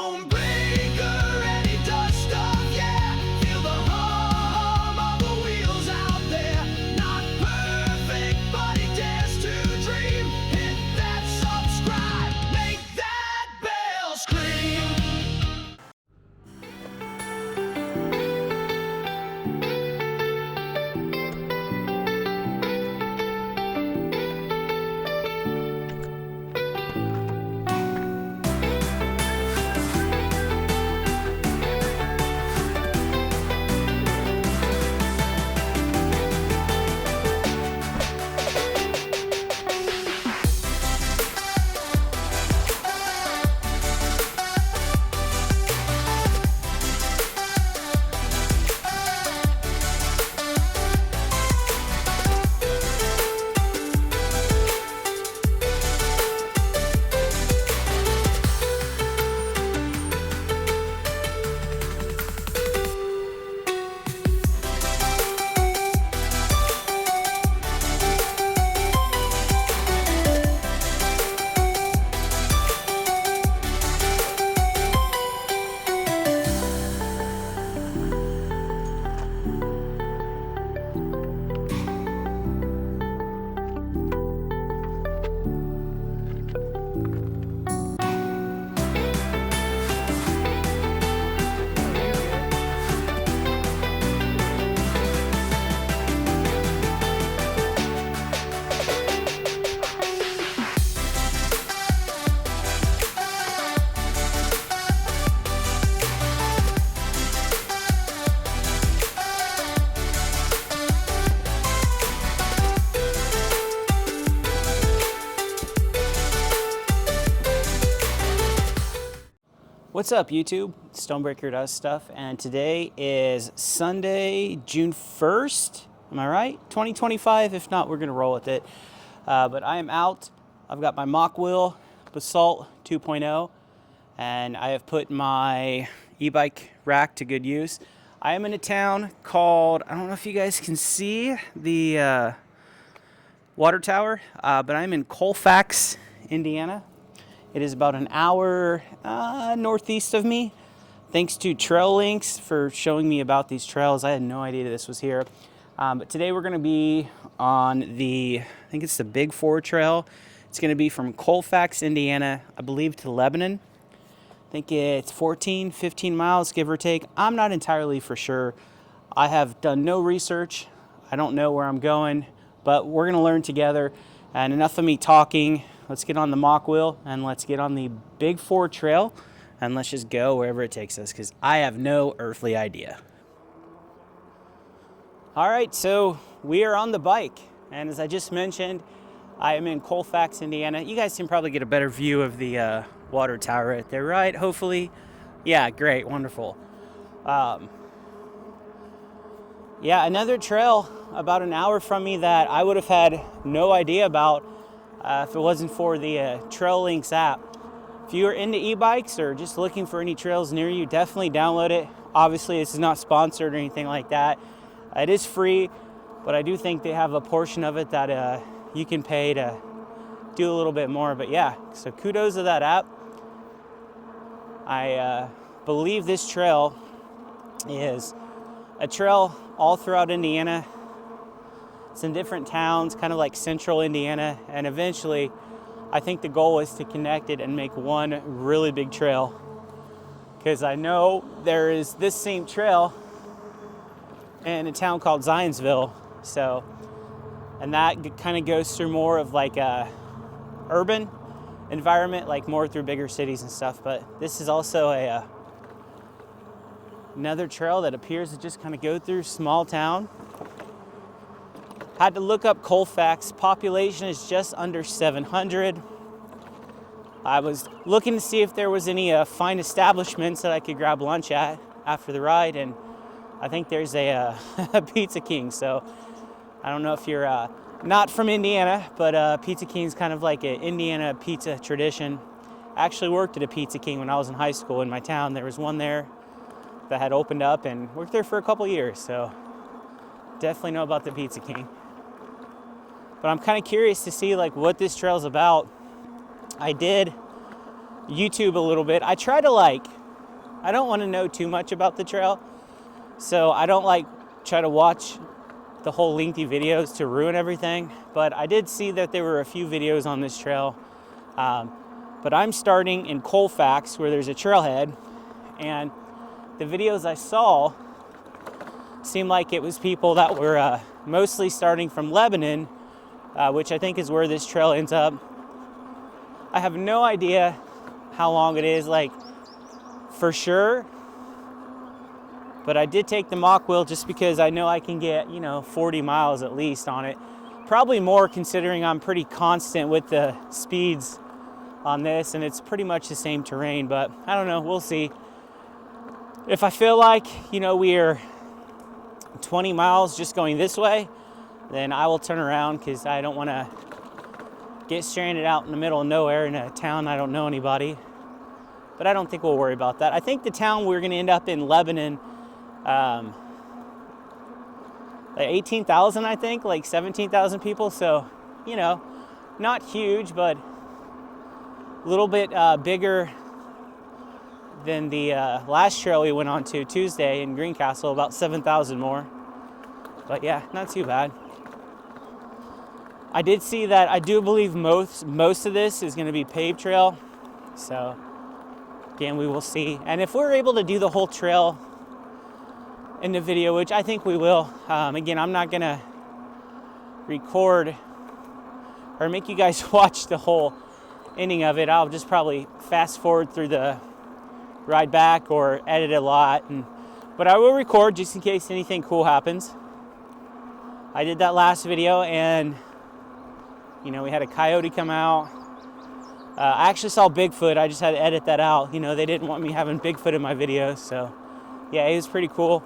Stonebraker, and he does stuff, yeah. Feel the hum of the wheels out there. Not perfect, but he dares to dream. Hit that subscribe, make that bell scream. What's up, YouTube? Stonebraker does stuff, and today is Sunday, June 1st. Am I right? 2025. If not, we're gonna roll with it. But I am out. I've got my mock wheel, Basalt 2.0, and I have put my e-bike rack to good use. I am in a town called, I don't know if you guys can see the water tower, but I'm in Colfax, Indiana. It is about an hour northeast of me. Thanks to Trail Links for showing me about these trails. I had no idea this was here. But today we're gonna be on the, I think it's the Big 4 trail. It's gonna be from Colfax, Indiana, I believe, to Lebanon. I think it's 14, 15 miles, give or take. I'm not entirely for sure. I have done no research. I don't know where I'm going, but we're gonna learn together. And enough of me talking. Let's get on the mock wheel and let's get on the Big 4 trail and let's just go wherever it takes us, because I have no earthly idea. All right, so we are on the bike, and as I just mentioned, I am in Colfax, Indiana. You guys can probably get a better view of the water tower right there, right? Hopefully. Yeah, great, wonderful. Yeah, another trail about an hour from me that I would have had no idea about if it wasn't for the Trail Links app. If you are into e-bikes or just looking for any trails near you, definitely download it. Obviously, this is not sponsored or anything like that. It is free, but I do think they have a portion of it that you can pay to do a little bit more. But yeah, so kudos to that app. I believe this trail is a trail all throughout Indiana. It's in different towns, kind of like central Indiana, and eventually I think the goal is to connect it and make one really big trail, because I know there is this same trail in a town called Zionsville. So, and that kind of goes through more of like a urban environment, like more through bigger cities and stuff. But this is also another trail that appears to just kind of go through small town. Had to look up Colfax. Population is just under 700. I was looking to see if there was any fine establishments that I could grab lunch at after the ride, and I think there's a Pizza King. So I don't know if you're not from Indiana, but Pizza King's kind of like an Indiana pizza tradition. I actually worked at a Pizza King when I was in high school in my town. There was one there that had opened up, and worked there for a couple years. So definitely know about the Pizza King. But I'm kind of curious to see like what this trail's about. I did YouTube a little bit. I try to I don't want to know too much about the trail, so I don't try to watch the whole lengthy videos to ruin everything. But I did see that there were a few videos on this trail. But I'm starting in Colfax, where there's a trailhead, and the videos I saw seemed like it was people that were mostly starting from Lebanon, which I think is where this trail ends up. I have no idea how long it is, for sure, but I did take the mock wheel just because I know I can get 40 miles at least on it, probably more considering I'm pretty constant with the speeds on this, and it's pretty much the same terrain. But I don't know, we'll see. If I feel like we're 20 miles just going this way, then I will turn around, because I don't want to get stranded out in the middle of nowhere in a town I don't know anybody. But I don't think we'll worry about that. I think the town we're going to end up in, Lebanon, 18,000, I think, 17,000 people. So, not huge, but a little bit bigger than the last trail we went on to Tuesday in Greencastle, about 7,000 more. But yeah, not too bad. I did see that I do believe most of this is going to be paved trail. So again, we will see. And if we're able to do the whole trail in the video, which I think we will, again, I'm not going to record or make you guys watch the whole ending of it. I'll just probably fast forward through the ride back or edit a lot. But I will record just in case anything cool happens. I did that last video, and we had a coyote come out. I actually saw Bigfoot. I just had to edit that out. They didn't want me having Bigfoot in my videos. So yeah, it was pretty cool.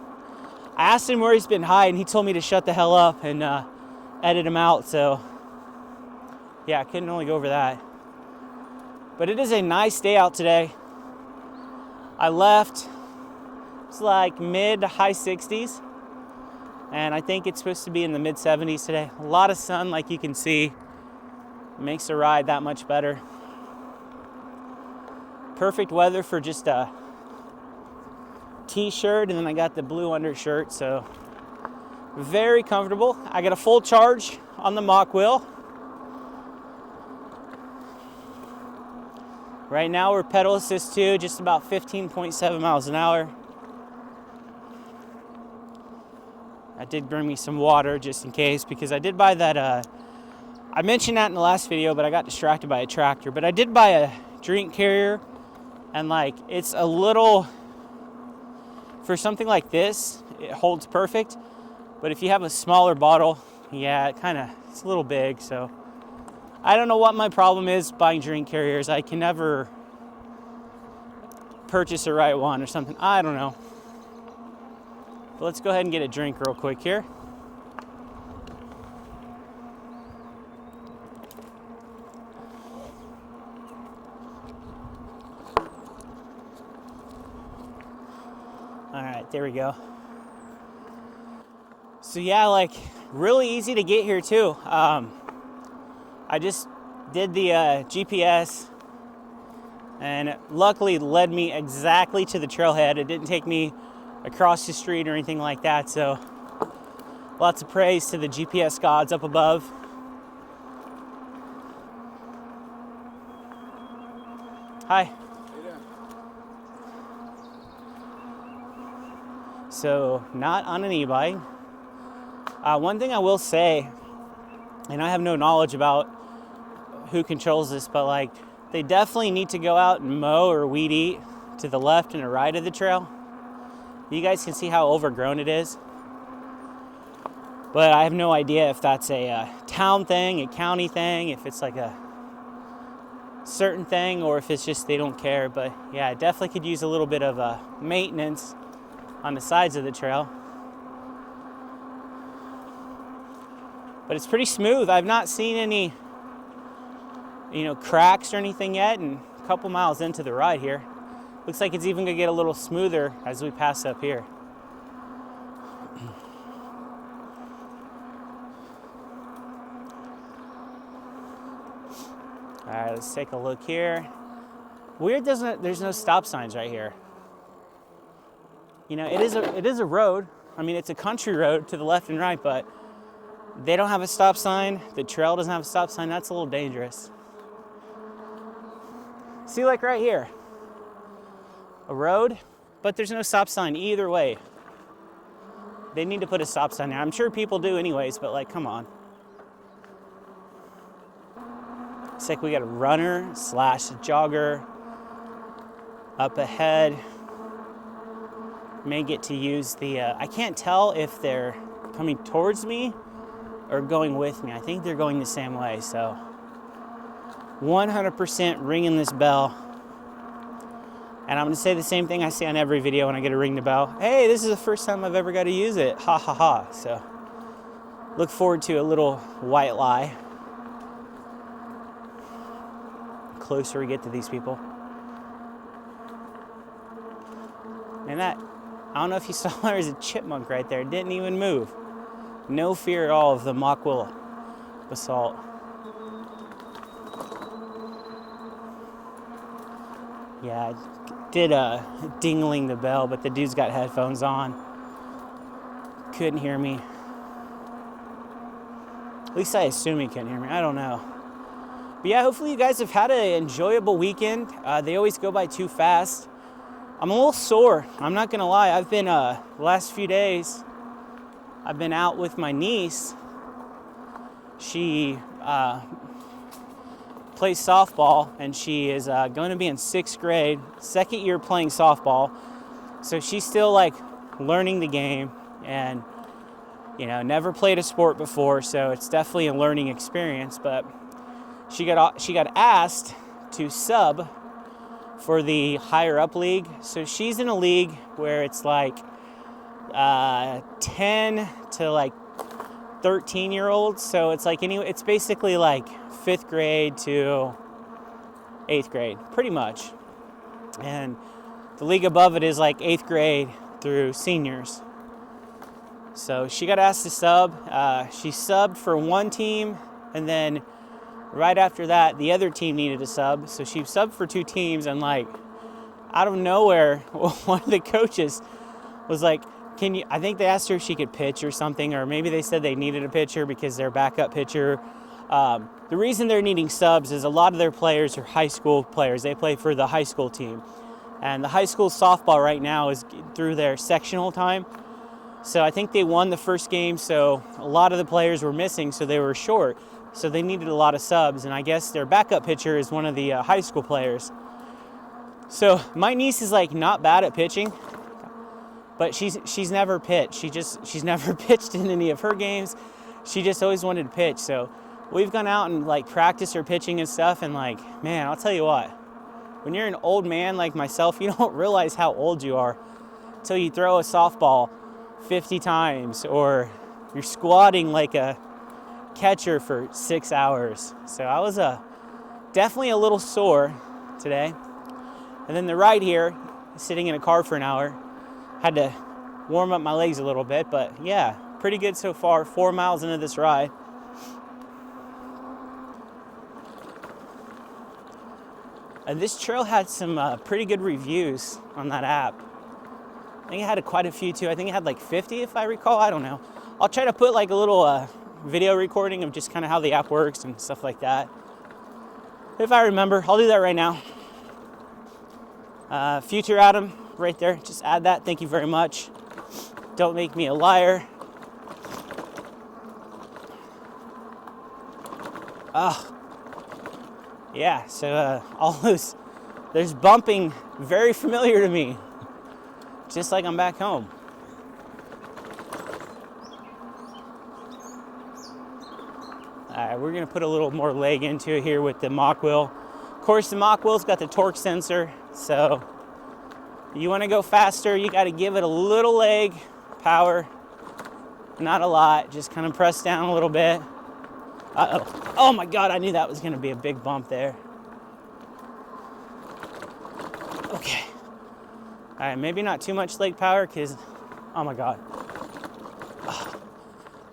I asked him where he's been hiding. He told me to shut the hell up and edit him out. So yeah, I couldn't really go over that. But it is a nice day out today. I left, it's mid to high 60s. And I think it's supposed to be in the mid 70s today. A lot of sun, like you can see. Makes the ride that much better. Perfect weather for just a t-shirt, and then I got the blue undershirt, so very comfortable. I got a full charge on the mock wheel. Right now we're pedal assist 2, just about 15.7 miles an hour. I did bring me some water just in case, because I did buy that, I mentioned that in the last video, but I got distracted by a tractor. But I did buy a drink carrier, and it's a little, for something like this, it holds perfect. But if you have a smaller bottle, yeah, it's a little big. So I don't know what my problem is buying drink carriers. I can never purchase the right one or something. I don't know. But let's go ahead and get a drink real quick here. All right, there we go. So yeah, really easy to get here too. I just did the GPS, and it luckily led me exactly to the trailhead. It didn't take me across the street or anything like that. So lots of praise to the GPS gods up above. Hi. So not on an e-bike. One thing I will say, and I have no knowledge about who controls this, but they definitely need to go out and mow or weed eat to the left and the right of the trail. You guys can see how overgrown it is. But I have no idea if that's a town thing, a county thing, if it's a certain thing, or if it's just they don't care. But yeah, I definitely could use a little bit of maintenance on the sides of the trail. But it's pretty smooth. I've not seen any, cracks or anything yet, and a couple miles into the ride here. Looks like it's even gonna get a little smoother as we pass up here. All right, let's take a look here. Weird there's no stop signs right here. You know, it is a road. I mean, it's a country road to the left and right, but they don't have a stop sign. The trail doesn't have a stop sign. That's a little dangerous. See, like right here, a road, but there's no stop sign either way. They need to put a stop sign there. I'm sure people do anyways, but like, come on. It's like we got a runner / jogger up ahead. May get to use the, I can't tell if they're coming towards me or going with me. I think they're going the same way, so 100% ringing this bell. And I'm gonna say the same thing I say on every video when I get to ring the bell. Hey, this is the first time I've ever got to use it. Ha ha ha. So look forward to a little white lie. Closer we get to these people. And that, I don't know if you saw, there's a chipmunk right there. It didn't even move. No fear at all of the mock willow basalt. Yeah, I did dingling the bell, but the dude's got headphones on. Couldn't hear me. At least I assume he couldn't hear me. I don't know. But yeah, hopefully you guys have had an enjoyable weekend. They always go by too fast. I'm a little sore. I'm not gonna lie. I've been the last few days, I've been out with my niece. She plays softball, and she is going to be in 6th grade, 2nd year playing softball. So she's still like learning the game, and you know, never played a sport before, so it's definitely a learning experience. But she got asked to sub for the higher up league. So she's in a league where it's like 10 to like 13-year-olds. So it's like it's basically like 5th grade to 8th grade, pretty much. And the league above it is like 8th grade through seniors. So she got asked to sub. She subbed for one team, and then right after that, the other team needed a sub. So she subbed for 2 teams, and like out of nowhere, one of the coaches was like, I think they asked her if she could pitch or something, or maybe they said they needed a pitcher because their backup pitcher. The reason they're needing subs is a lot of their players are high school players. They play for the high school team. And the high school softball right now is through their sectional time. So I think they won the first game, so a lot of the players were missing, so they were short. So they needed a lot of subs, and I guess their backup pitcher is one of the high school players. So my niece is like not bad at pitching, but she's never pitched. She's never pitched in any of her games. She just always wanted to pitch. So we've gone out and like practiced her pitching and stuff, and like, man, I'll tell you what, when you're an old man like myself, you don't realize how old you are until you throw a softball 50 times or you're squatting like a catcher for 6 hours. So I was definitely a little sore today. And then the ride here, sitting in a car for an hour, had to warm up my legs a little bit, but yeah, pretty good so far. 4 miles into this ride. And this trail had some pretty good reviews on that app. I think it had quite a few too. I think it had like 50 if I recall. I don't know. I'll try to put like a little video recording of just kind of how the app works and stuff like that. If I remember, I'll do that right now. Future Adam, right there. Just add that. Thank you very much. Don't make me a liar. Yeah, so all those, there's bumping very familiar to me. Just like I'm back home. All right, we're gonna put a little more leg into it here with the mock wheel. Of course, the mock wheel's got the torque sensor, so you wanna go faster, you gotta give it a little leg power, not a lot, just kind of press down a little bit. Uh-oh, oh my God, I knew that was gonna be a big bump there. Okay. All right, maybe not too much leg power because, oh my God.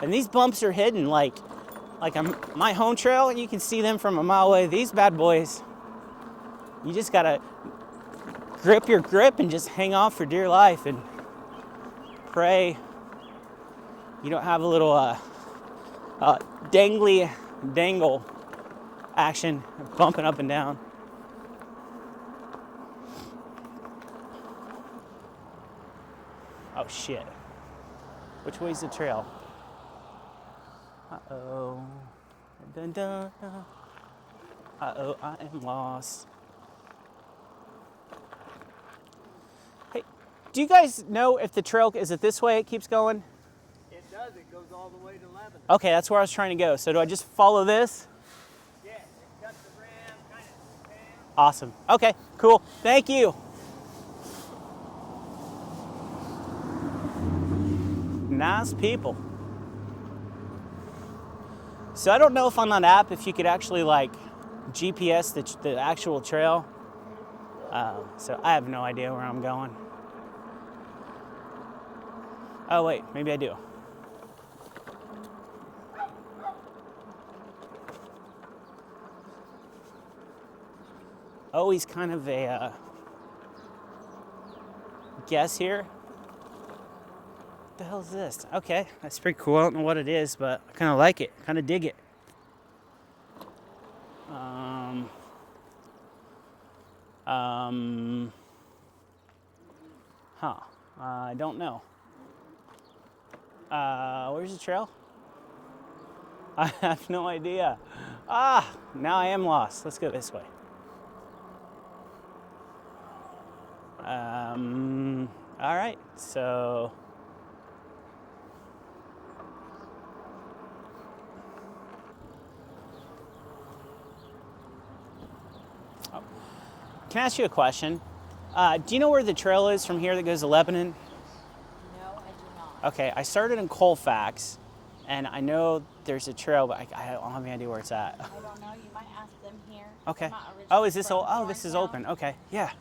And these bumps are hidden like my home trail, you can see them from a mile away. These bad boys, You just gotta grip your grip and just hang on for dear life and pray you don't have a little dangle action bumping up and down. Oh shit. Which way's the trail? Uh-oh. Dun, dun, dun. Uh-oh, I am lost. Hey, do you guys know if the trail, is it this way it keeps going? It does. It goes all the way to Lebanon. Okay, that's where I was trying to go. So do I just follow this? Yes, it cuts around, kind of down. Awesome. Okay, cool. Thank you. Nice people. So I don't know if on that app if you could actually like GPS the actual trail. So I have no idea where I'm going. Oh wait, maybe I do. Always kind of a guess here. What the hell is this? Okay, that's pretty cool. I don't know what it is, but I kind of like it. Kind of dig it. I don't know. Where's the trail? I have no idea. Now I am lost. Let's go this way. All right, so can I ask you a question? Do you know where the trail is from here that goes to Lebanon? No, I do not. Okay, I started in Colfax, and I know there's a trail, but I don't have any idea where it's at. I don't know. You might ask them here. Okay. I'm not originally Oh, is this from oh, this is Thornton. open. Okay, yeah.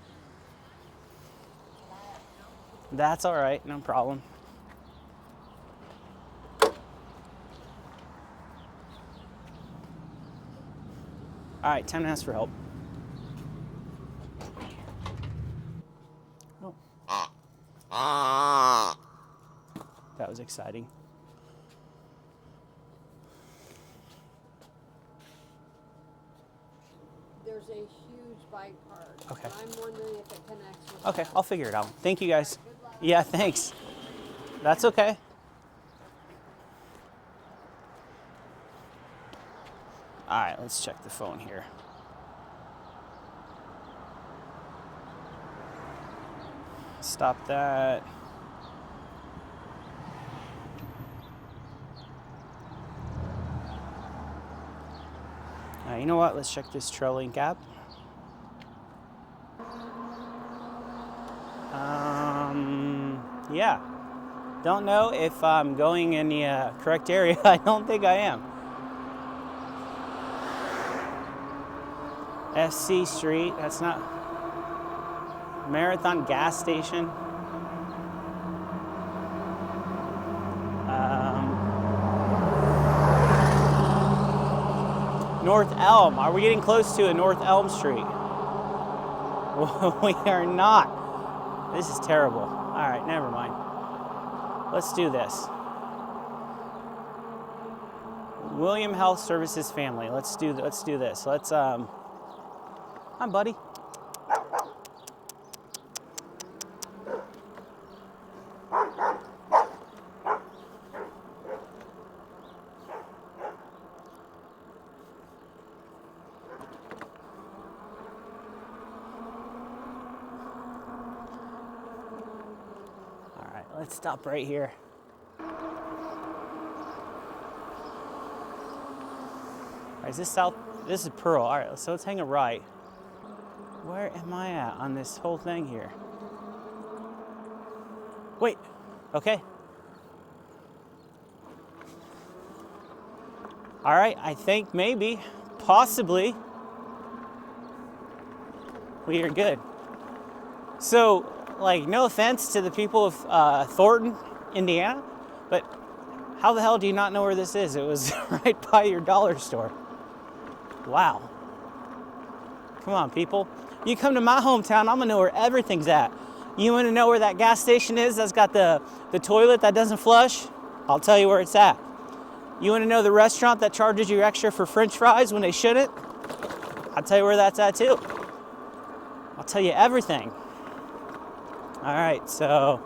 That's all right, no problem. All right, time to ask for help. Oh. That was exciting. There's a huge bike park. Okay. And I'm wondering if it connects with Okay, that. I'll figure it out. Thank you guys. Yeah, thanks. That's okay. All right, let's check the phone here. Stop that. You know what? Let's check this TrailLink app. Yeah. Don't know if I'm going in the correct area. I don't think I am. SC Street, that's not. Marathon gas station. North Elm. Are we getting close to a North Elm Street? We are not. This is terrible. All right, never mind. Let's do this. William Health Services family. Let's do this. Let's Hi, buddy. Let's stop right here. All right, is this south? This is Pearl. All right, so let's hang a right. Where am I at on this whole thing here? Wait, okay. All right, I think maybe, possibly, we are good. So, like, no offense to the people of Thornton, Indiana, but how the hell do you not know where this is? It was right by your dollar store. Wow. Come on, people. You come to my hometown, I'm gonna know where everything's at. You wanna know where that gas station is that's got the toilet that doesn't flush? I'll tell you where it's at. You wanna know the restaurant that charges you extra for French fries when they shouldn't? I'll tell you where that's at too. I'll tell you everything. All right, so,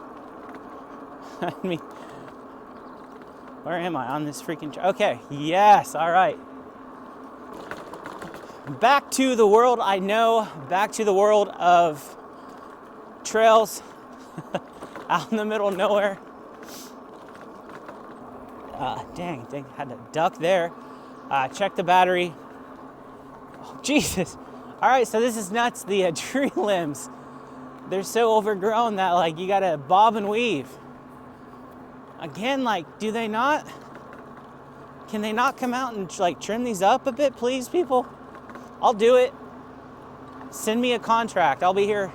I mean, where am I on this freaking, okay, yes, all right. Back to the world I know, back to the world of trails out in the middle of nowhere. Dang, had to duck there. Check the battery. Oh, Jesus. All right, so this is nuts. The tree limbs, they're so overgrown that like you gotta bob and weave. Again, like, do they not? Can they not come out and like trim these up a bit, please, people? I'll do it. Send me a contract. I'll be here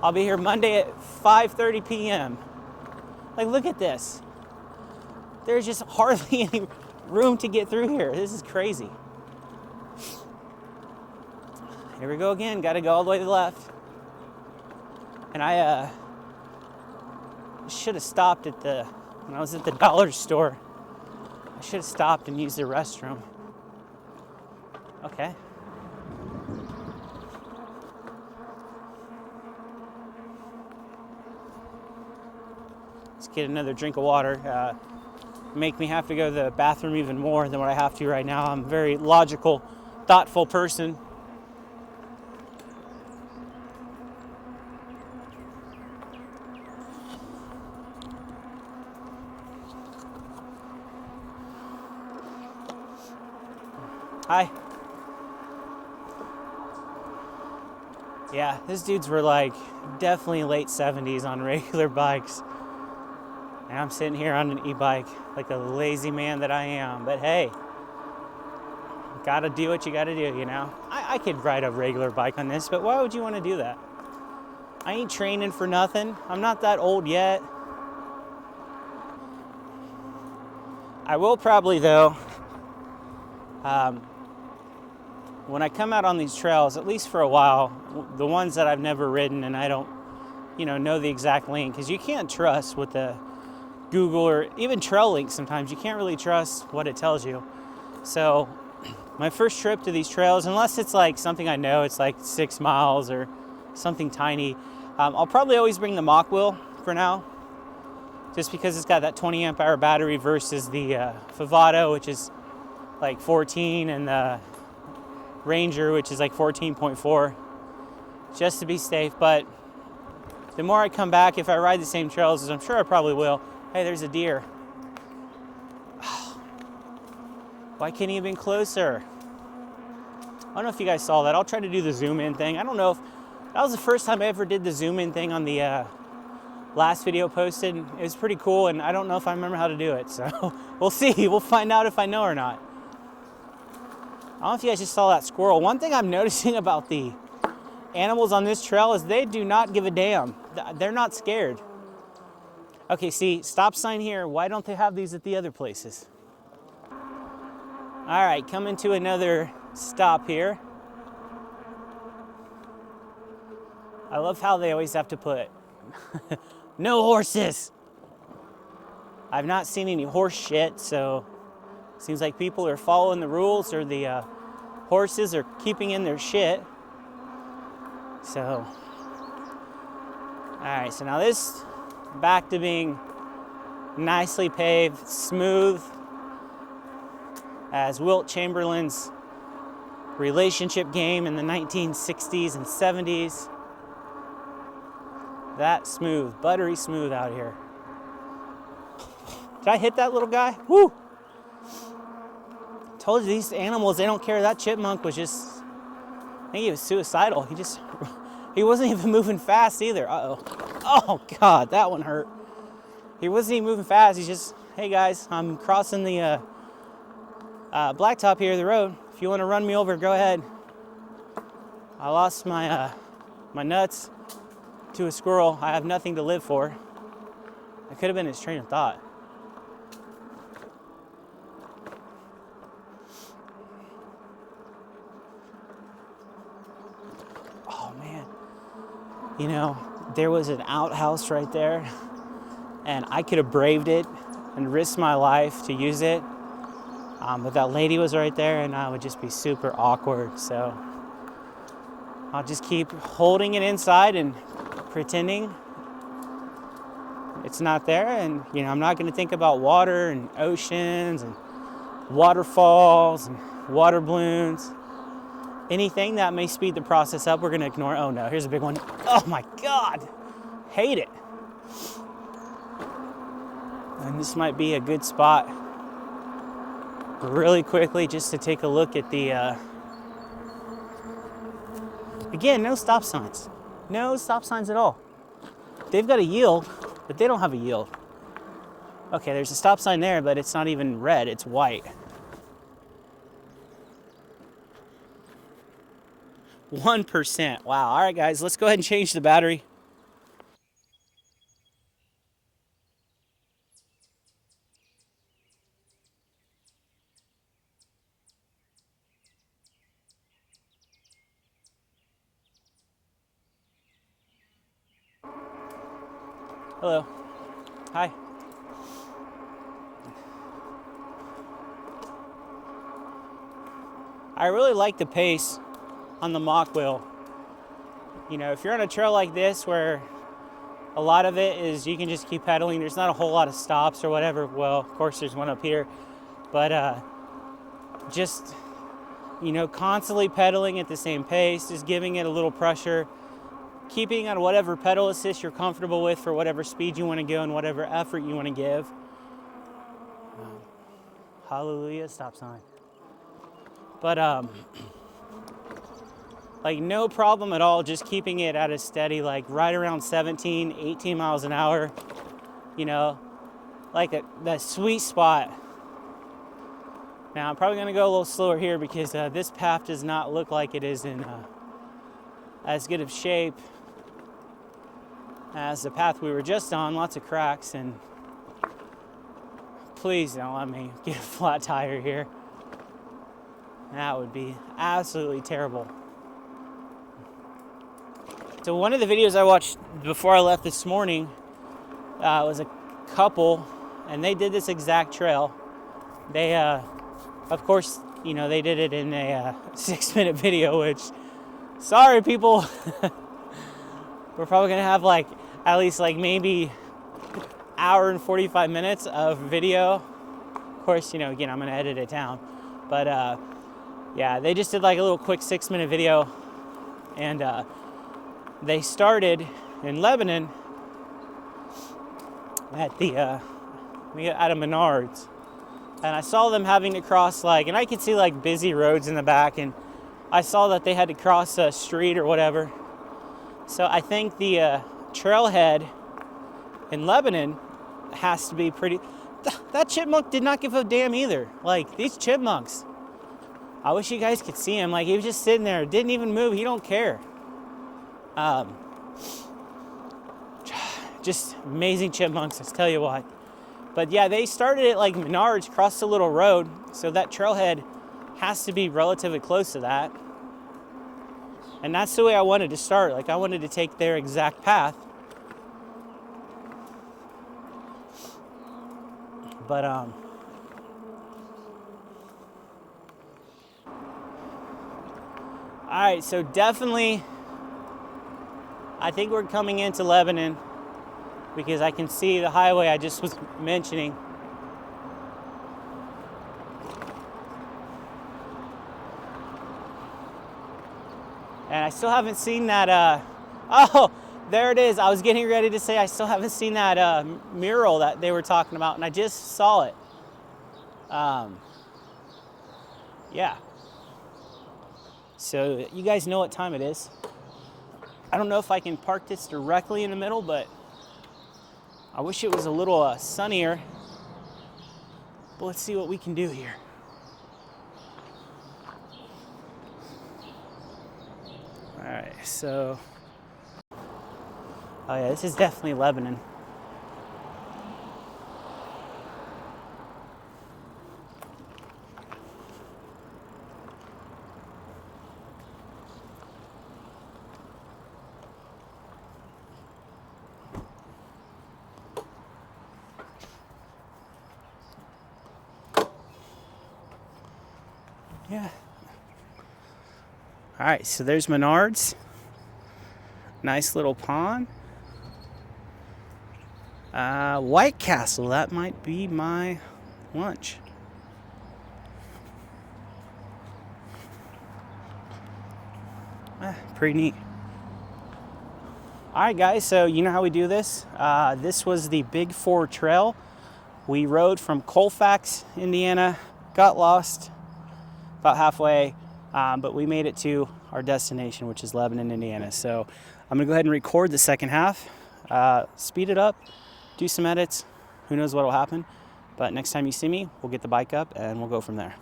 Monday at 5:30 p.m. Like, look at this. There's just hardly any room to get through here. This is crazy. Here we go again. Got to go all the way to the left. And I should have stopped when I was at the dollar store. I should have stopped and used the restroom. Okay. Let's get another drink of water. Make me have to go to the bathroom even more than what I have to right now. I'm a very logical, thoughtful person. Hi. Yeah, these dudes were like definitely late 70s on regular bikes. And I'm sitting here on an e-bike like a lazy man that I am. But hey, gotta do what you gotta do, you know? I could ride a regular bike on this, but why would you want to do that? I ain't training for nothing. I'm not that old yet. I will probably, though, when I come out on these trails, at least for a while, the ones that I've never ridden and I don't, know the exact link, because you can't trust what the Google or even Trail Link sometimes, you can't really trust what it tells you. So my first trip to these trails, unless it's like something I know, it's like 6 miles or something tiny, I'll probably always bring the mock wheel for now, just because it's got that 20 amp hour battery versus the Favado, which is like 14, and the Ranger, which is like 14.4, just to be safe. But the more I come back, if I ride the same trails, as I'm sure I probably will. Hey, there's a deer. Why can't he have been closer? I don't know if you guys saw that. I'll try to do the zoom in thing. I don't know if that was the first time I ever did the zoom in thing on the last video posted. It was pretty cool, and I don't know if I remember how to do it. So we'll see. We'll find out if I know or not. I don't know if you guys just saw that squirrel. One thing I'm noticing about the animals on this trail is they do not give a damn. They're not scared. Okay, see, stop sign here. Why don't they have these at the other places? All right, coming to another stop here. I love how they always have to put no horses. I've not seen any horse shit, so seems like people are following the rules, or the horses are keeping in their shit. So, all right, so now this back to being nicely paved, smooth as Wilt Chamberlain's relationship game in the 1960s and 70s. That smooth, buttery smooth out here. Did I hit that little guy? Woo! Told you these animals, they don't care. That chipmunk was just, I think he was suicidal. He wasn't even moving fast either. Uh-oh. Oh, God, that one hurt. He wasn't even moving fast. He's just, hey, guys, I'm crossing the blacktop here, the road. If you want to run me over, go ahead. I lost my my nuts to a squirrel. I have nothing to live for. That could have been his train of thought. You know, there was an outhouse right there, and I could have braved it and risked my life to use it. But that lady was right there, and I would just be super awkward. So I'll just keep holding it inside and pretending it's not there. And, you know, I'm not going to think about water and oceans and waterfalls and water balloons. Anything that may speed the process up, we're going to ignore. Oh no, here's a big one. Oh my God, hate it. And this might be a good spot really quickly just to take a look at the, again, no stop signs. No stop signs at all. They've got a yield, but they don't have a yield. Okay, there's a stop sign there, but it's not even red, it's white. 1%. Wow. All right, guys, let's go ahead and change the battery. Hello. Hi. I really like the pace on the mock wheel. You know, if you're on a trail like this where a lot of it is you can just keep pedaling, there's not a whole lot of stops or whatever. Well, of course there's one up here, but just, you know, constantly pedaling at the same pace, just giving it a little pressure, keeping on whatever pedal assist you're comfortable with for whatever speed you want to go and whatever effort you want to give. Hallelujah, stop sign. But like no problem at all, just keeping it at a steady, like right around 17, 18 miles an hour, you know, like that sweet spot. Now I'm probably gonna go a little slower here because this path does not look like it is in as good of shape as the path we were just on. Lots of cracks, and please don't let me get a flat tire here. That would be absolutely terrible. So one of the videos I watched before I left this morning was a couple, and they did this exact trail. They, of course, you know, they did it in a 6-minute video, which, sorry people, we're probably gonna have like at least like maybe hour and 45 minutes of video. Of course, you know, again, I'm gonna edit it down, but yeah, they just did like a little quick 6-minute video, and they started in Lebanon at the out of Menards, and I saw them having to cross like, and I could see like busy roads in the back, and I saw that they had to cross a street or whatever. So I think the trailhead in Lebanon has to be pretty. That chipmunk did not give a damn either. Like, these chipmunks, I wish you guys could see him. Like, he was just sitting there, didn't even move. He don't care. Just amazing chipmunks, let's tell you what. But yeah, they started at like Menards, crossed a little road, so that trailhead has to be relatively close to that. And that's the way I wanted to start. Like, I wanted to take their exact path. But all right, so definitely I think we're coming into Lebanon because I can see the highway I just was mentioning. And I still haven't seen that, oh, there it is. I was getting ready to say I still haven't seen that mural that they were talking about, and I just saw it. Yeah. So you guys know what time it is. I don't know if I can park this directly in the middle, but I wish it was a little sunnier. But let's see what we can do here. All right, so, oh yeah, this is definitely Lebanon. Yeah. All right, so there's Menards. Nice little pond. White Castle, that might be my lunch. Pretty neat. Alright guys, so you know how we do this. This was the Big 4 Trail. We rode from Colfax, Indiana, got lost about halfway, but we made it to our destination, which is Lebanon, Indiana. So I'm going to go ahead and record the second half, speed it up, do some edits. Who knows what will happen, but next time you see me, we'll get the bike up and we'll go from there.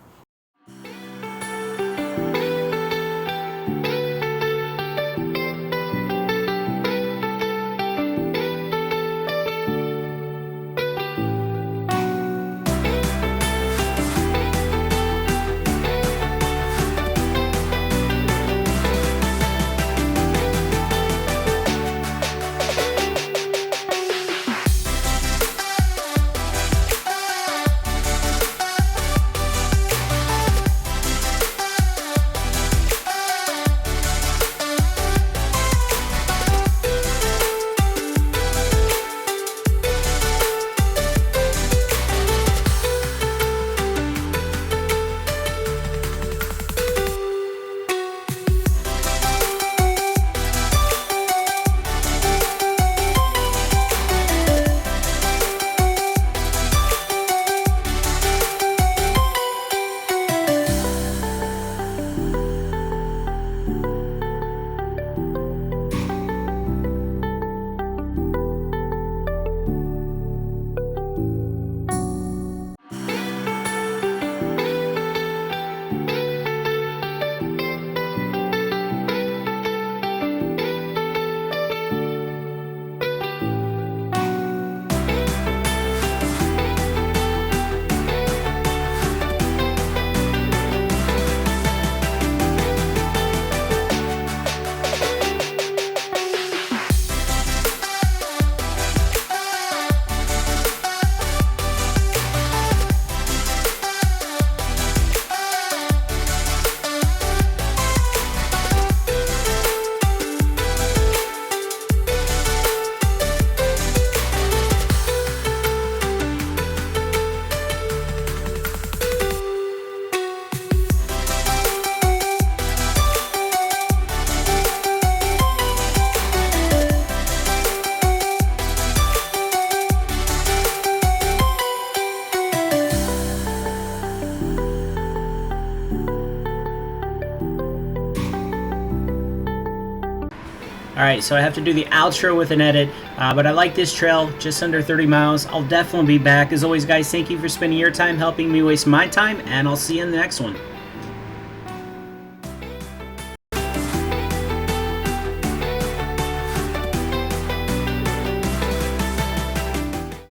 Alright, so I have to do the outro with an edit, but I like this trail, just under 30 miles. I'll definitely be back. As always, guys, thank you for spending your time helping me waste my time, and I'll see you in the next one.